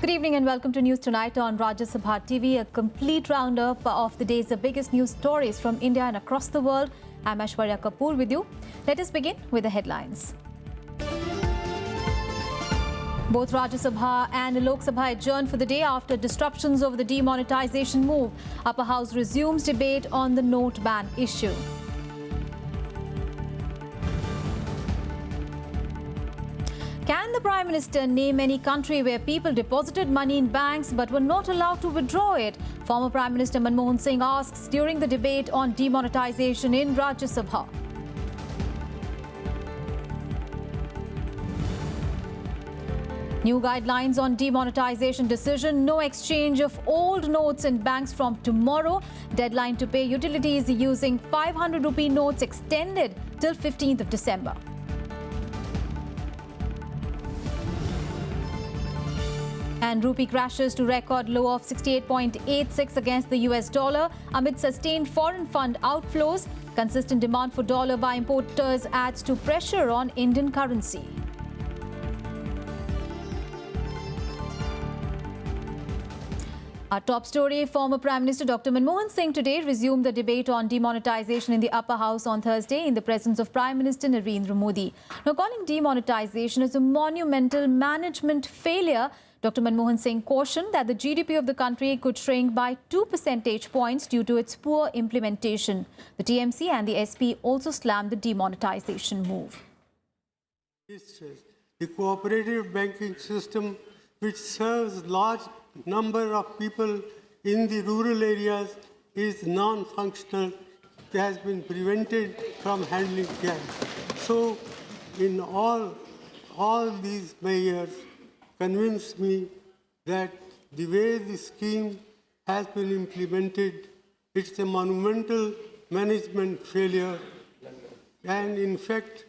Good evening and welcome to News Tonight on Rajya Sabha TV, a complete roundup of the day's biggest news stories from India and across the world. I'm Aishwarya Kapoor with you. Let us begin with the headlines. Both Rajya Sabha and Lok Sabha adjourned for the day after disruptions over the demonetization move. Upper House resumes debate on the note ban issue. Can the Prime Minister name any country where people deposited money in banks but were not allowed to withdraw it? Former Prime Minister Manmohan Singh asks during the debate on demonetization in Rajya Sabha. New guidelines on demonetization decision. No exchange of old notes in banks from tomorrow. Deadline to pay utilities using 500 rupee notes extended till 15th of December. And rupee crashes to record low of 68.86 against the US dollar amid sustained foreign fund outflows. Consistent demand for dollar by importers adds to pressure on Indian currency. Our top story, former Prime Minister Dr. Manmohan Singh today resumed the debate on demonetization in the Upper House on Thursday in the presence of Prime Minister Narendra Modi. Now, calling demonetization as a monumental management failure, Dr. Manmohan Singh cautioned that the GDP of the country could shrink by 2 percentage points due to its poor implementation. The TMC and the SP also slammed the demonetization move. The cooperative banking system, which serves large number of people in the rural areas, is non-functional, has been prevented from handling cash. So, in all these measures convinced me that the way the scheme has been implemented, it's a monumental management failure, and in fact,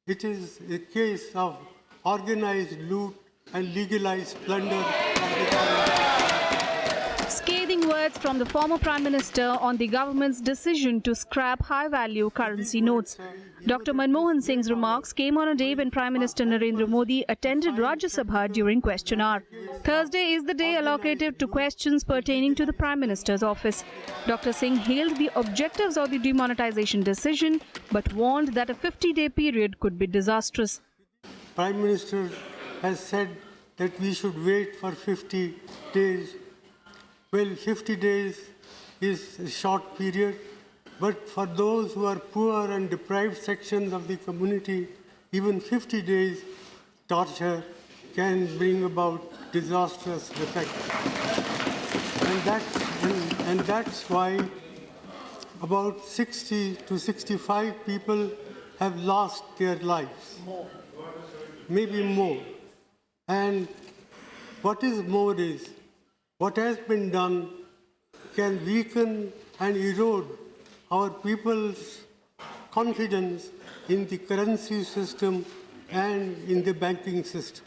it is a case of organized loot and legalized plunder of the government. Scathing words from the former Prime Minister on the government's decision to scrap high-value currency notes. Dr. Manmohan Singh's remarks came on a day when Prime Minister Narendra Modi attended Rajya Sabha during question hour. Thursday is the day allocated to questions pertaining to the Prime Minister's office. Dr. Singh hailed the objectives of the demonetization decision but warned that a 50-day period could be disastrous. Prime Minister has said that we should wait for 50 days. Well, 50 days is a short period, but for those who are poor and deprived sections of the community, even 50 days torture can bring about disastrous effects. And that's why about 60 to 65 people have lost their lives, maybe more. And what is more is, what has been done can weaken and erode our people's confidence in the currency system and in the banking system.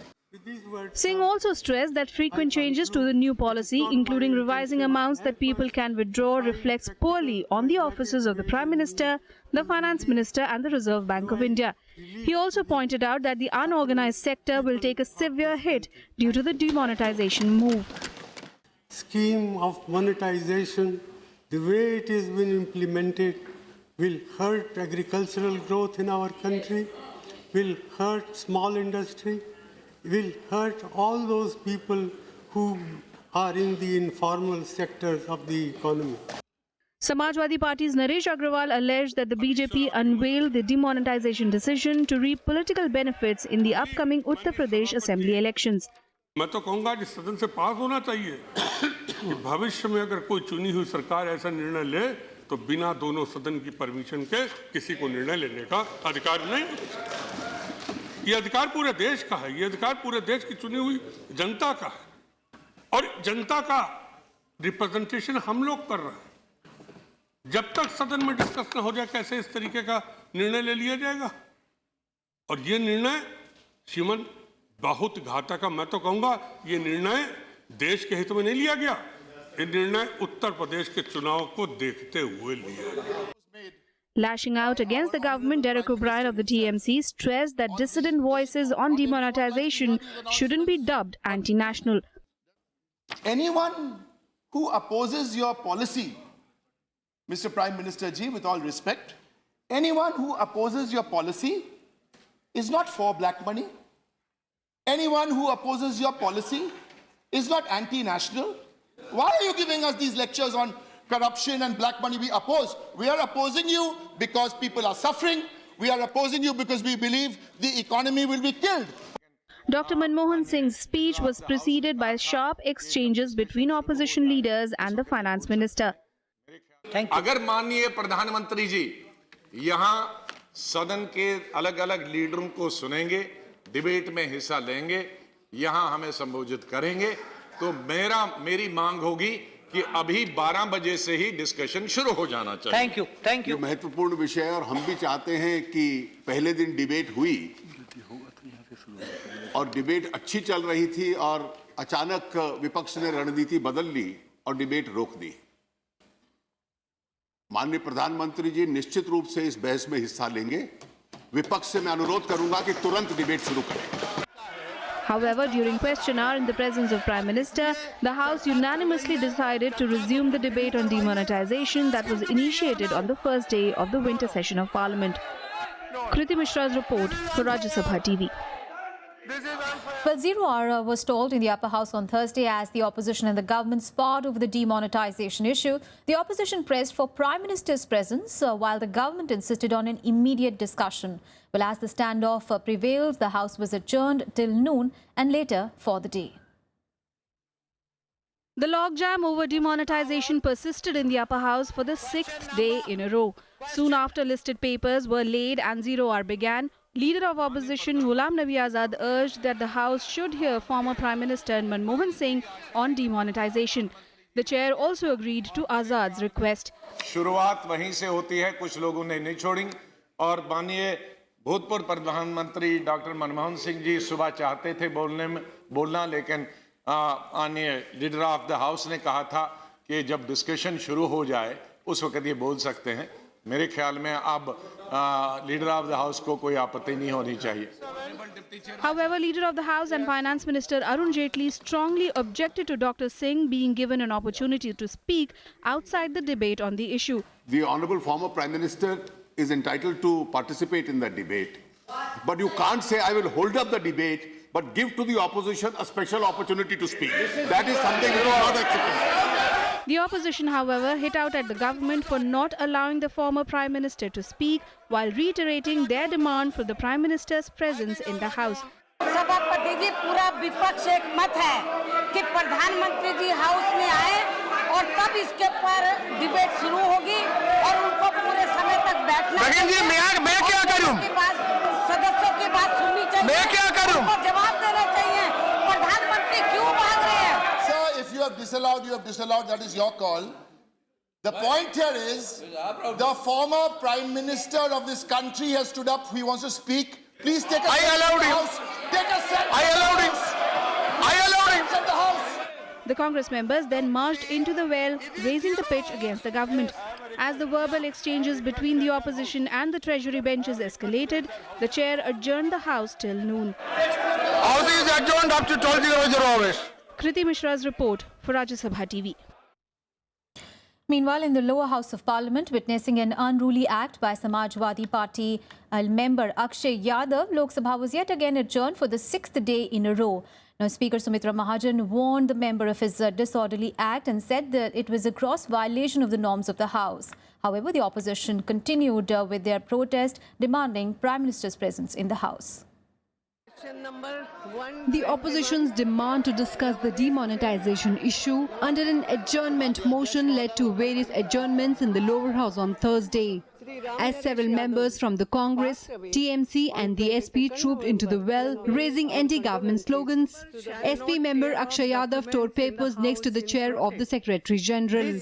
Singh also stressed that frequent changes to the new policy, including revising amounts that people can withdraw, reflects poorly on the offices of the Prime Minister, the Finance Minister and the Reserve Bank of India. He also pointed out that the unorganized sector will take a severe hit due to the demonetization move. Scheme of monetization, the way it has been implemented, will hurt agricultural growth in our country, will hurt small industry, will hurt all those people who are in the informal sectors of the economy. Samajwadi Party's Naresh Agrawal alleged that the BJP unveiled the demonetization decision to reap political benefits in the upcoming Uttar Pradesh Assembly elections. मैं तो कहूँगा कि सदन से पास होना चाहिए कि भविष्य में अगर कोई चुनी हुई सरकार ऐसा निर्णय ले तो बिना दोनों सदन की परमिशन के किसी को निर्णय लेने का अधिकार नहीं होता। ये अधिकार पूरे देश का है, ये अधिकार पूरे देश की चुनी हुई जनता का है और जनता का रिप्रेजेंटेशन हम लोग कर रहे हैं। जब तक सदन में डिस्कस न हो जाए कैसे इस तरीके का निर्णय ले लिया जाएगा, और ये निर्णय श्रीमान बहुत घातक है। मैं तो कहूँगा ये निर्णय देश के हित में नहीं लिया गया, ये निर्णय उत्तर प्रदेश के चुनाव को देखते हुए लिया गया। Lashing out against the government, Derek O'Brien of the TMC stressed that dissident voices on demonetization shouldn't be dubbed anti-national. Anyone who opposes your policy, Mr. Prime Minister ji, with all respect, anyone who opposes your policy is not for black money. Anyone who opposes your policy is not anti-national. Why are you giving us these lectures on corruption and black money? We oppose. We are opposing you because people are suffering. We are opposing you because we believe the economy will be killed. Dr. Manmohan Singh's speech was preceded by sharp exchanges between opposition leaders and the finance minister. अगर माननीय प्रधानमंत्री जी यहाँ सदन के अलग-अलग लीडरों को सुनेंगे, debate में हिस्सा लेंगे, यहाँ हमें संबोधित करेंगे, तो मेरी मांग होगी कि अभी 12 बजे से ही डिस्कशन शुरू हो जाना चाहिए। Thank you. महत्वपूर्ण विषय है और हम भी चाहते हैं कि पहले दिन डिबेट हुई और डिबेट अच्छी चल रही थी और अचानक विपक्ष ने रणनीति बदल ली और डिबेट रोक दी। माननीय प्रधानमंत्री जी निश्चित रूप से इस बहस में हिस्सा लेंगे। विपक्ष से मैं अनुरोध करूंगा कि तुरंत डिबेट शुरू करें। However, during question hour in the presence of Prime Minister, the House unanimously decided to resume the debate on demonetization that was initiated on the first day of the winter session of Parliament. Kriti Mishra's report for Rajya Sabha TV. Well, 0 hour was stalled in the upper house on Thursday as the opposition and the government sparred over the demonetization issue. The opposition pressed for Prime Minister's presence while the government insisted on an immediate discussion. Well, as the standoff prevailed, the House was adjourned till noon and later for the day. The logjam over demonetization persisted in the upper house for the 6th day in a row. Soon after listed papers were laid and 0 hour began, Leader of Opposition Ghulam Nabi Azad urged that the House should hear former Prime Minister Manmohan Singh on demonetization. The chair also agreed to Azad's request. शुरुआत वहीं से होती है, कुछ लोगों ने नहीं छोड़ी और माननीय भूतपूर्व प्रधानमंत्री डॉक्टर मनमोहन सिंह जी सुबह चाहते थे बोलना, लेकिन माननीय लीडर ऑफ द हाउस ने कहा था कि जब डिस्कशन शुरू हो जाए उस वक्त ये बोल सकते हैं। मेरे ख्याल में अब लीडर ऑफ द हाउस को कोई आपत्ति नहीं होनी चाहिए। However, Leader of the House and Finance Minister Arunjaitley strongly objected to Dr. Singh being given an opportunity to speak outside the debate on the issue. The Honorable former Prime Minister is entitled to participate in that debate. But you can't say, I will hold up the debate, but give to the opposition a special opportunity to speak. That is something we will not accept. The opposition, however, hit out at the government for not allowing the former Prime Minister to speak while reiterating their demand for the Prime Minister's presence in the House. सभापति जी, पूरा विपक्ष एक मत है कि प्रधानमंत्री जी house में आए और तब इसके ऊपर डिबेट शुरू होगी और उनको पूरे समय तक बैठना चाहिए। मैं क्या करूं? सदस्यों की बात सुननी चाहिए। मैं क्या करूं? उनको जवाब देना चाहिए। प्रधानमंत्री क्यों भाग रहे हैं? Sir, if you have disallowed, you have disallowed. That is your call. The point here is the former Prime Minister of this country has stood up. He wants to speak. Please take a seat in the House. Take a seat. I allowed him. I allowed him. In the House. The Congress members then marched into the well, raising the pitch against the government. As the verbal exchanges between the opposition and the Treasury benches escalated, the chair adjourned the House till noon. House is adjourned up to 12:00 hours. Kriti Mishra's report for Rajya Sabha TV. Meanwhile, in the lower house of parliament, witnessing an unruly act by Samajwadi Party member Akshay Yadav, Lok Sabha was yet again adjourned for the 6th day in a row. Now, Speaker Sumitra Mahajan warned the member of his disorderly act and said that it was a gross violation of the norms of the House. However, the opposition continued with their protest, demanding Prime Minister's presence in the House. The opposition's demand to discuss the demonetization issue under an adjournment motion led to various adjournments in the lower house on Thursday. As several members from the Congress, TMC and the SP trooped into the well, raising anti-government slogans, SP member Akshay Yadav tore papers next to the chair of the Secretary General.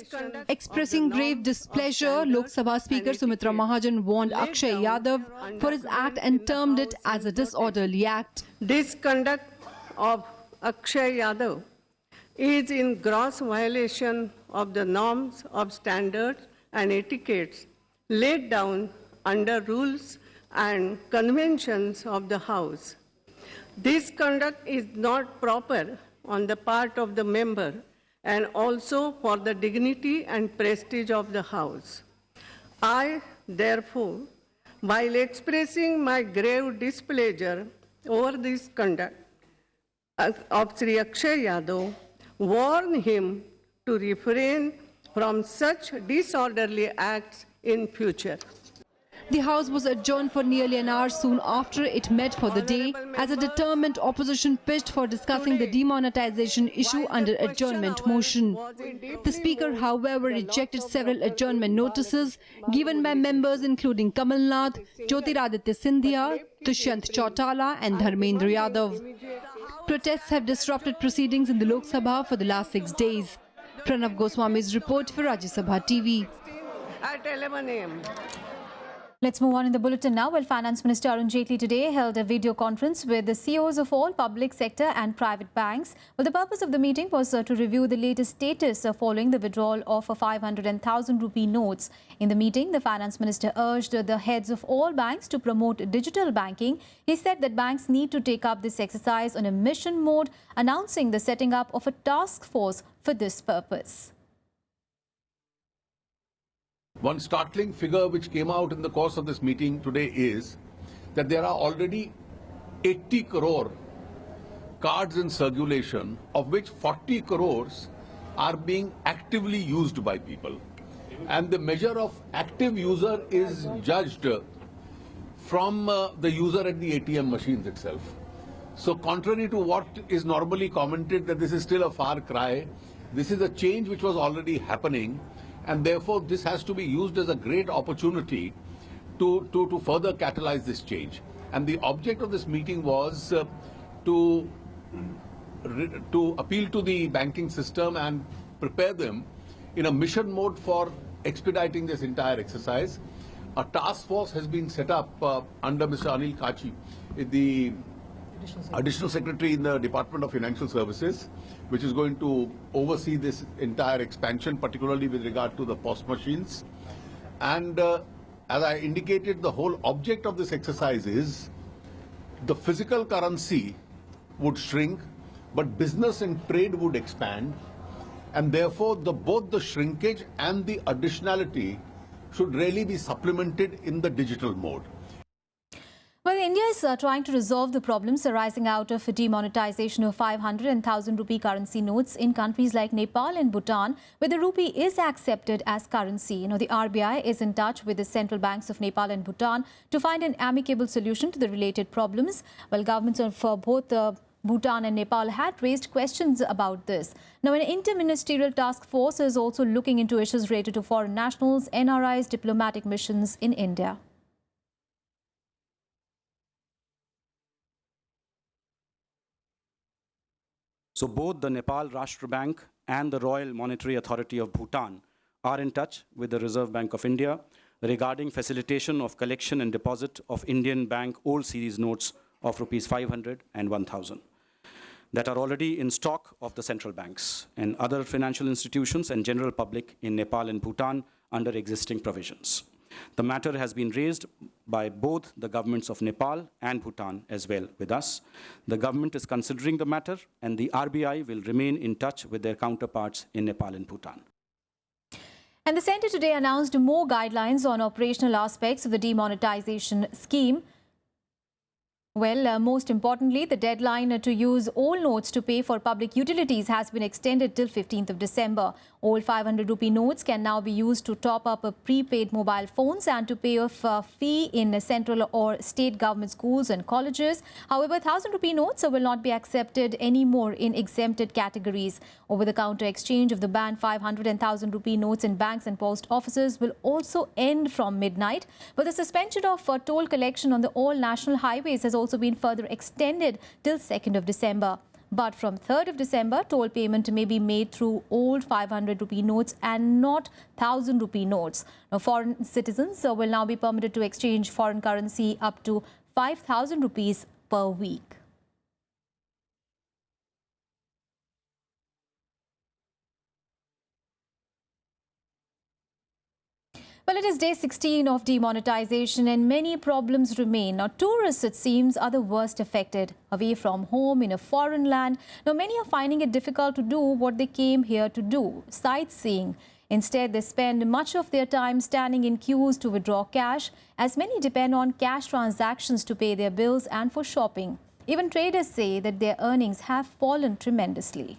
Expressing grave displeasure, Lok Sabha Speaker Sumitra Mahajan warned Akshay Yadav for his act and termed it as a disorderly act. This conduct of Akshay Yadav is in gross violation of the norms of standards and etiquettes laid down under rules and conventions of the House. This conduct is not proper on the part of the member and also for the dignity and prestige of the House. I, therefore, while expressing my grave displeasure over this conduct of Sri Akshay Yadav, warn him to refrain from such disorderly acts in future. The House was adjourned for nearly an hour soon after it met for the day as a determined opposition pitched for discussing the demonetization issue under adjournment motion. The Speaker, however, rejected several adjournment notices given by members including Kamal Nath, Jyotiraditya Scindia, Dushyant Chautala and Dharmendra Yadav. Protests have disrupted proceedings in the Lok Sabha for the last 6 days. Pranav Goswami's report for Rajya Sabha TV. At 11 a.m. Let's move on in the bulletin now. Well, Finance Minister Arunjaitley today held a video conference with the CEOs of all public sector and private banks. Well, the purpose of the meeting was to review the latest status following the withdrawal of 500 and 1,000 rupee notes. In the meeting, the Finance Minister urged the heads of all banks to promote digital banking. He said that banks need to take up this exercise on a mission mode, announcing the setting up of a task force for this purpose. One startling figure which came out in the course of this meeting today is that there are already 80 crore cards in circulation, of which 40 crores are being actively used by people. And the measure of active user is judged from the user at the ATM machines itself. So contrary to what is normally commented that this is still a far cry, this is a change which was already happening. And therefore, this has to be used as a great opportunity to further catalyze this change. And the object of this meeting was to appeal to the banking system and prepare them in a mission mode for expediting this entire exercise. A task force has been set up under Mr. Anil Kachi, the Additional Secretary in the Department of Financial Services, which is going to oversee this entire expansion, particularly with regard to the POS machines. And as I indicated, the whole object of this exercise is the physical currency would shrink, but business and trade would expand. And therefore, both the shrinkage and the additionality should really be supplemented in the digital mode. Well, India is trying to resolve the problems arising out of demonetization of 500 and 1,000 rupee currency notes in countries like Nepal and Bhutan, where the rupee is accepted as currency. The RBI is in touch with the central banks of Nepal and Bhutan to find an amicable solution to the related problems. Well, governments of both Bhutan and Nepal had raised questions about this. Now, an interministerial task force is also looking into issues related to foreign nationals, NRIs, diplomatic missions in India. So both the Nepal Rashtra Bank and the Royal Monetary Authority of Bhutan are in touch with the Reserve Bank of India regarding facilitation of collection and deposit of Indian Bank old series notes of rupees 500 and 1,000 that are already in stock of the central banks and other financial institutions and general public in Nepal and Bhutan under existing provisions. The matter has been raised by both the governments of Nepal and Bhutan as well with us. The government is considering the matter, and the RBI will remain in touch with their counterparts in Nepal and Bhutan. And the centre today announced more guidelines on operational aspects of the demonetization scheme. Well, most importantly, the deadline to use all notes to pay for public utilities has been extended till 15th of December. All 500 rupee notes can now be used to top up prepaid mobile phones and to pay off a fee in central or state government schools and colleges. However, 1,000 rupee notes will not be accepted anymore in exempted categories. Over-the-counter exchange of the banned 500 and 1,000 rupee notes in banks and post offices will also end from midnight. But the suspension of toll collection on the all national highways has also been further extended till 2nd of December. But from 3rd of December, toll payment may be made through old 500 rupee notes and not 1,000 rupee notes. Now, foreign citizens will now be permitted to exchange foreign currency up to 5,000 rupees per week. Well, it is day 16 of demonetization and many problems remain. Now, tourists, it seems, are the worst affected. Away from home in a foreign land, now many are finding it difficult to do what they came here to do, sightseeing. Instead, they spend much of their time standing in queues to withdraw cash, as many depend on cash transactions to pay their bills and for shopping. Even traders say that their earnings have fallen tremendously.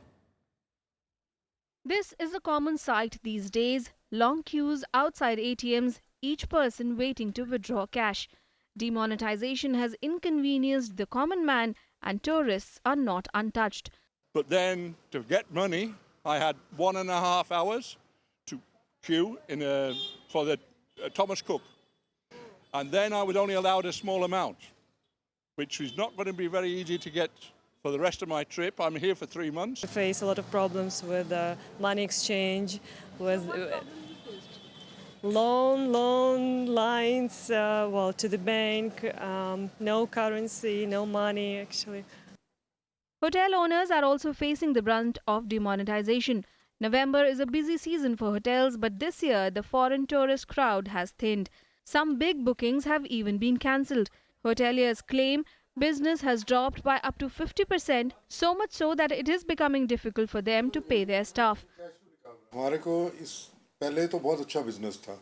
This is a common sight these days. Long queues outside ATMs, each person waiting to withdraw cash. Demonetization has inconvenienced the common man and tourists are not untouched. But then to get money, I had 1.5 hours to queue for the Thomas Cook. And then I was only allowed a small amount, which is not going to be very easy to get for the rest of my trip. I'm here for 3 months. I face a lot of problems with money exchange, with long lines, to the bank, no currency, no money actually. Hotel owners are also facing the brunt of demonetization. November is a busy season for hotels, but this year the foreign tourist crowd has thinned. Some big bookings have even been cancelled. Hoteliers claim business has dropped by up to 50%, so much so that it is becoming difficult for them to pay their staff. हमारे को इस पहले तो बहुत अच्छा business था.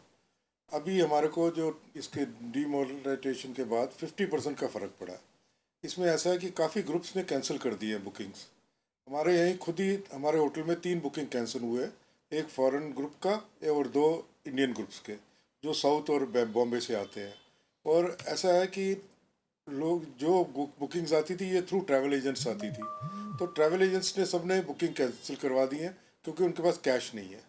अभी हमारे को जो इसके डीमोनेटाइजेशन के बाद 50% का फ़र्क पड़ा. इसमें ऐसा है कि काफ़ी ग्रुप्स ने कैंसिल कर दिए हैं बुकिंग्स. हमारे यहीं खुद ही हमारे होटल में 3 बुकिंग कैंसिल हुए, एक फॉरेन ग्रुप का और 2 इंडियन ग्रुप्स के जो साउथ और बॉम्बे से आते हैं. और ऐसा है कि लोग जो बुकिंग्स आती थी ये थ्रू ट्रैवल एजेंट्स आती थी, तो ट्रैवल एजेंट्स ने सबने बुकिंग कैंसिल करवा दी है क्योंकि उनके पास कैश नहीं है.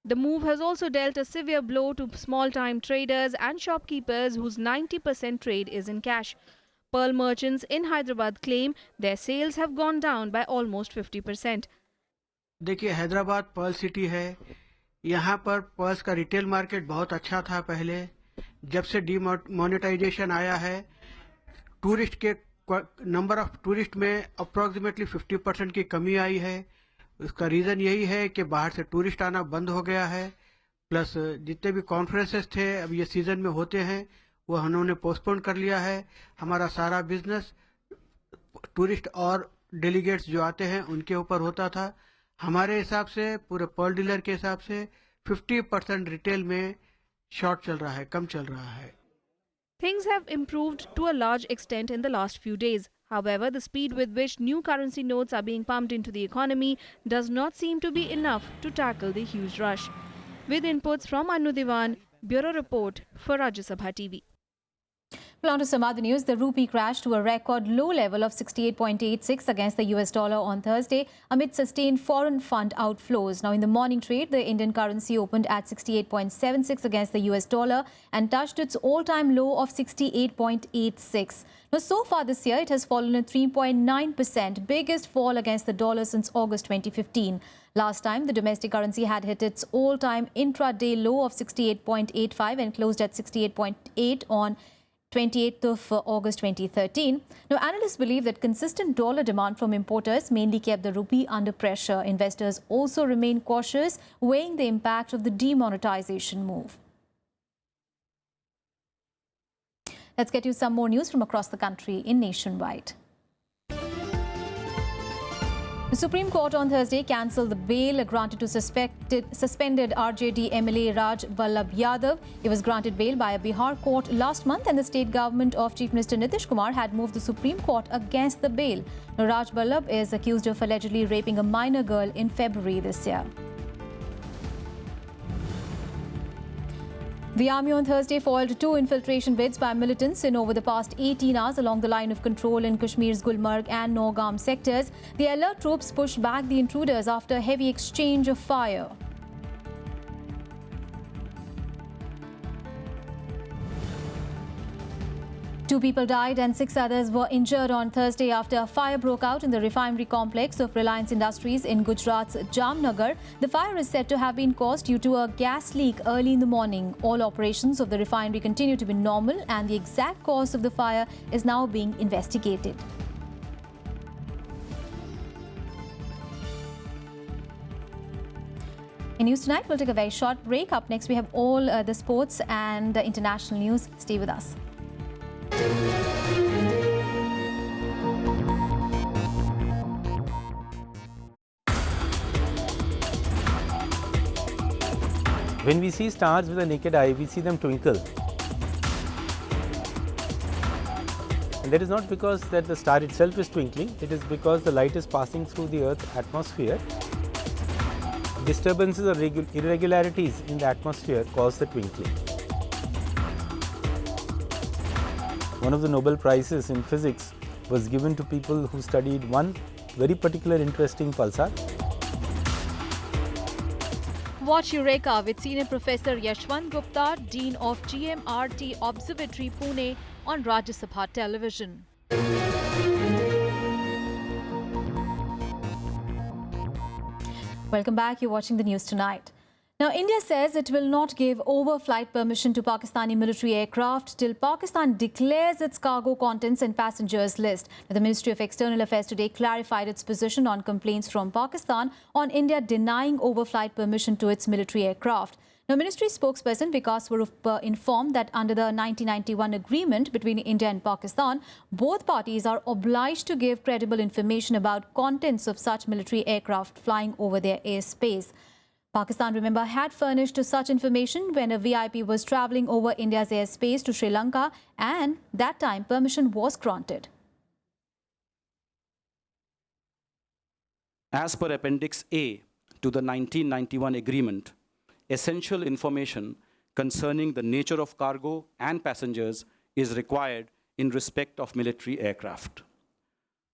The move has also dealt a severe blow to small-time traders and shopkeepers whose 90% trade is in cash. Pearl merchants in Hyderabad claim their sales have gone down by almost 50%. देखिए, Hyderabad Perl city है. यहाँ पर pearls का retail market बहुत अच्छा था पहले. जब से डीमोनेटाइजेशन आया है, टूरिस्ट के नंबर ऑफ टूरिस्ट में अप्रॉक्सीमेटली 50% की कमी आई है. उसका रीज़न यही है कि बाहर से टूरिस्ट आना बंद हो गया है. प्लस जितने भी कॉन्फ्रेंसेस थे अब ये सीज़न में होते हैं वो उन्होंने पोस्टपोन कर लिया है. हमारा सारा बिजनेस टूरिस्ट और डेलीगेट्स जो आते हैं उनके ऊपर होता था. हमारे हिसाब से पूरे पर्ल डीलर के हिसाब से 50% रिटेल में शॉर्ट चल रहा है, कम चल रहा है. Things have improved to a large extent in the last few days. However, the speed with which new currency notes are being pumped into the economy does not seem to be enough to tackle the huge rush. With inputs from Anu Diwan, Bureau Report for Rajya Sabha TV. Well, on to some other news. The rupee crashed to a record low level of 68.86 against the US dollar on Thursday amid sustained foreign fund outflows. Now, in the morning trade, the Indian currency opened at 68.76 against the US dollar and touched its all-time low of 68.86. Now, so far this year, it has fallen at 3.9%, biggest fall against the dollar since August 2015. Last time, the domestic currency had hit its all-time intraday low of 68.85 and closed at 68.8 on 28th of August 2013. Now, analysts believe that consistent dollar demand from importers mainly kept the rupee under pressure. Investors also remain cautious, weighing the impact of the demonetization move. Let's get you some more news from across the country in Nationwide. The Supreme Court on Thursday cancelled the bail granted to suspended RJD MLA Raj Yadav. He was granted bail by a Bihar court last month, and the state government of Chief Minister Nitish Kumar had moved the Supreme Court against the bail. Now, Raj is accused of allegedly raping a minor girl in February this year. The army on Thursday foiled 2 infiltration bids by militants in over the past 18 hours along the line of control in Kashmir's Gulmarg and Nogam sectors. The alert troops pushed back the intruders after a heavy exchange of fire. 2 people died and 6 others were injured on Thursday after a fire broke out in the refinery complex of Reliance Industries in Gujarat's Jamnagar. The fire is said to have been caused due to a gas leak early in the morning. All operations of the refinery continue to be normal, and the exact cause of the fire is now being investigated. In News Tonight, we'll take a very short break. Up next, we have all the sports and international news. Stay with us. When we see stars with the naked eye, we see them twinkle. And that is not because that the star itself is twinkling, it is because the light is passing through the Earth's atmosphere. Disturbances or irregularities in the atmosphere cause the twinkling. One of the Nobel Prizes in physics was given to people who studied one very particular interesting pulsar. Watch Eureka with Senior Professor Yashwant Gupta, Dean of GMRT Observatory, Pune on Rajya Sabha television. Welcome back. You're watching the news tonight. Now, India says it will not give overflight permission to Pakistani military aircraft till Pakistan declares its cargo contents and passengers list. Now, the Ministry of External Affairs today clarified its position on complaints from Pakistan on India denying overflight permission to its military aircraft. Now, Ministry spokesperson Vikas Swarup informed that under the 1991 agreement between India and Pakistan, both parties are obliged to give credible information about contents of such military aircraft flying over their airspace. Pakistan, remember, had furnished such information when a VIP was travelling over India's airspace to Sri Lanka, and that time permission was granted. As per Appendix A to the 1991 agreement, essential information concerning the nature of cargo and passengers is required in respect of military aircraft.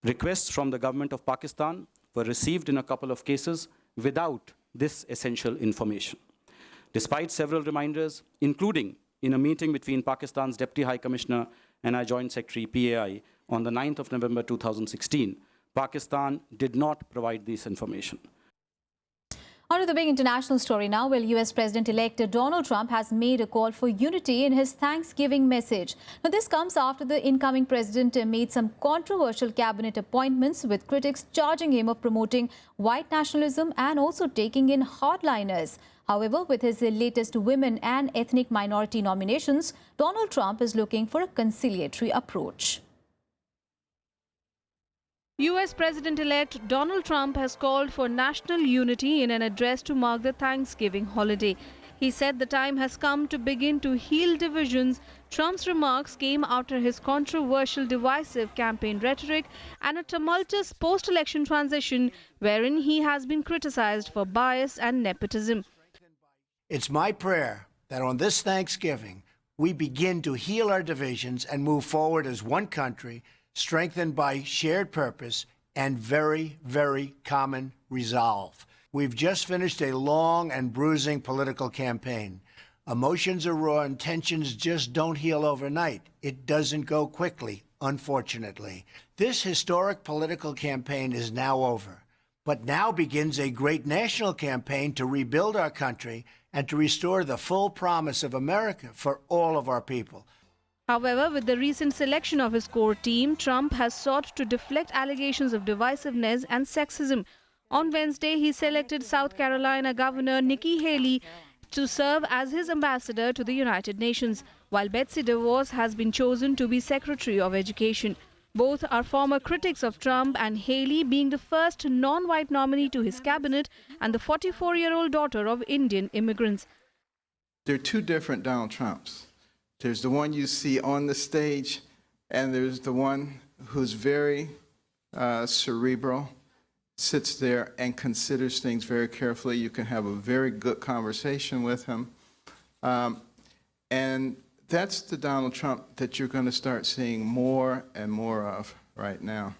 Requests from the government of Pakistan were received in a couple of cases without this essential information. Despite several reminders, including in a meeting between Pakistan's Deputy High Commissioner and our Joint Secretary PAI on the 9th of November 2016, Pakistan did not provide this information. On to the big international story now. Well, US President-elect Donald Trump has made a call for unity in his Thanksgiving message. Now, this comes after the incoming president made some controversial cabinet appointments, with critics charging him of promoting white nationalism and also taking in hardliners. However, with his latest women and ethnic minority nominations, Donald Trump is looking for a conciliatory approach. US President-elect Donald Trump has called for national unity in an address to mark the Thanksgiving holiday. He said the time has come to begin to heal divisions. Trump's remarks came after his controversial, divisive campaign rhetoric and a tumultuous post-election transition wherein he has been criticized for bias and nepotism. It's my prayer that on this Thanksgiving, we begin to heal our divisions and move forward as one country, strengthened by shared purpose and very, very common resolve. We've just finished a long and bruising political campaign. Emotions are raw and tensions just don't heal overnight. It doesn't go quickly, unfortunately. This historic political campaign is now over. But now begins a great national campaign to rebuild our country and to restore the full promise of America for all of our people. However, with the recent selection of his core team, Trump has sought to deflect allegations of divisiveness and sexism. On Wednesday, he selected South Carolina Governor Nikki Haley to serve as his ambassador to the United Nations, while Betsy DeVos has been chosen to be Secretary of Education. Both are former critics of Trump, and Haley being the first non-white nominee to his cabinet and the 44-year-old daughter of Indian immigrants. There are two different Donald Trumps. There's the one you see on the stage, and there's the one who's very cerebral, sits there and considers things very carefully. You can have a very good conversation with him. And that's the Donald Trump that you're going to start seeing more and more of right now.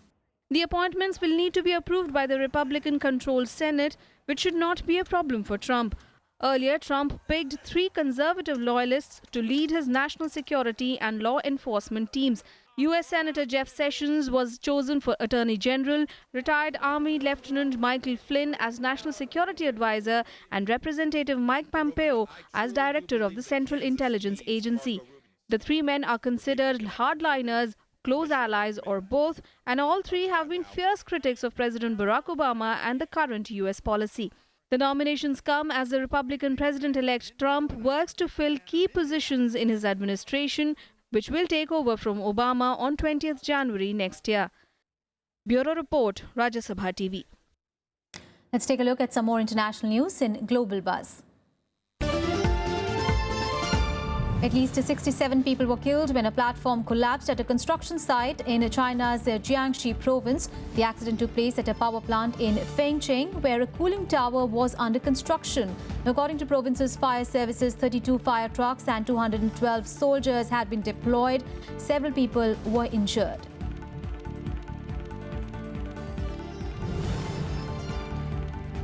The appointments will need to be approved by the Republican-controlled Senate, which should not be a problem for Trump. Earlier, Trump picked 3 conservative loyalists to lead his national security and law enforcement teams. U.S. Senator Jeff Sessions was chosen for Attorney General, retired Army Lieutenant Michael Flynn as National Security Advisor, and Representative Mike Pompeo as Director of the Central Intelligence Agency. The 3 men are considered hardliners, close allies, or both, and all 3 have been fierce critics of President Barack Obama and the current U.S. policy. The nominations come as the Republican President-elect Trump works to fill key positions in his administration, which will take over from Obama on 20th January next year. Bureau Report, Rajya Sabha TV. Let's take a look at some more international news in Global Buzz. At least 67 people were killed when a platform collapsed at a construction site in China's Jiangxi province. The accident took place at a power plant in Fengcheng, where a cooling tower was under construction. According to province's fire services, 32 fire trucks and 212 soldiers had been deployed. Several people were injured.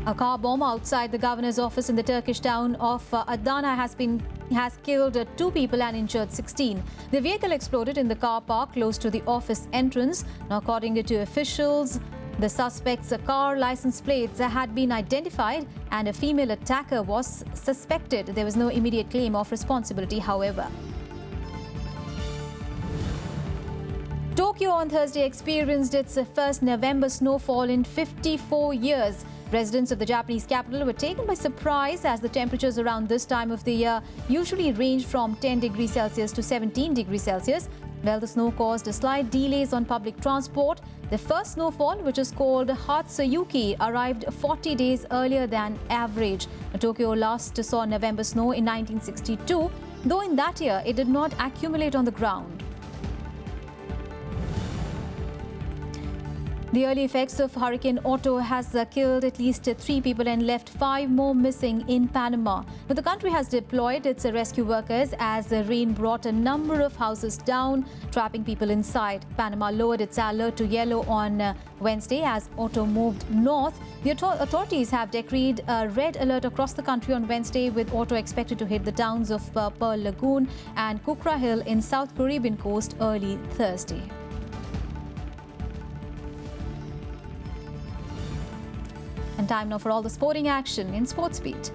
A car bomb outside the governor's office in the Turkish town of Adana has killed 2 people and injured 16. The vehicle exploded in the car park close to the office entrance. Now, according to officials, the suspect's car license plates had been identified and a female attacker was suspected. There was no immediate claim of responsibility, however. Tokyo on Thursday experienced its first November snowfall in 54 years. Residents of the Japanese capital were taken by surprise as the temperatures around this time of the year usually range from 10 degrees Celsius to 17 degrees Celsius. Well, the snow caused slight delays on public transport. The first snowfall, which is called Hatsuyuki, arrived 40 days earlier than average. Tokyo last saw November snow in 1962, though in that year it did not accumulate on the ground. The early effects of Hurricane Otto has killed at least 3 people and left 5 more missing in Panama. But the country has deployed its rescue workers as the rain brought a number of houses down, trapping people inside. Panama lowered its alert to yellow on Wednesday as Otto moved north. The authorities have decreed a red alert across the country on Wednesday, with Otto expected to hit the towns of Pearl Lagoon and Kukra Hill in South Caribbean coast early Thursday. And time now for all the sporting action in Sports Beat.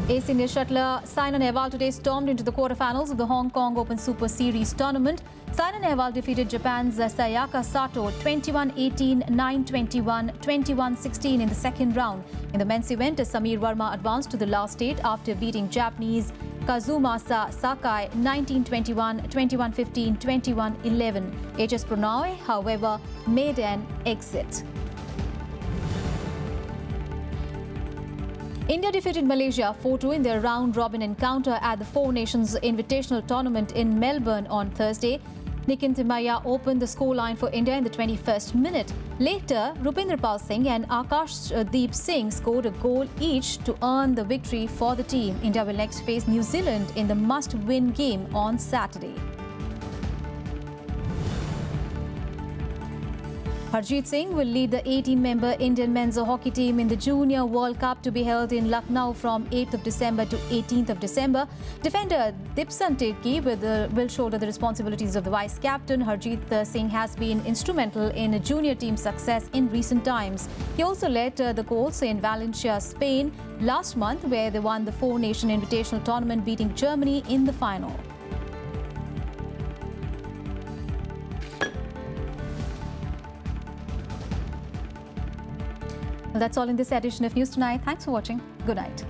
Ace India shuttler Saina Nehwal today stormed into the quarterfinals of the Hong Kong Open Super Series tournament. Saina Nehwal defeated Japan's Sayaka Sato 21-18, 9-21, 21-16 in the second round. In the men's event, Samir Verma advanced to the last 8 after beating Japanese Kazumasa Sakai 19-21, 21-15, 21-11. HS Prannoy, however, made an exit. India defeated Malaysia 4-2 in their round-robin encounter at the Four Nations Invitational Tournament in Melbourne on Thursday. Nikhil Timaya opened the scoreline for India in the 21st minute. Later, Rupinderpal Singh and Akashdeep Singh scored a goal each to earn the victory for the team. India will next face New Zealand in the must-win game on Saturday. Harjeet Singh will lead the 18-member Indian men's hockey team in the Junior World Cup to be held in Lucknow from 8th of December to 18th of December. Defender Dipsan Tirki will shoulder the responsibilities of the vice-captain. Harjeet Singh has been instrumental in a junior team success in recent times. He also led the Colts in Valencia, Spain last month, where they won the Four-Nation Invitational Tournament, beating Germany in the final. Well, that's all in this edition of News Tonight. Thanks for watching. Good night.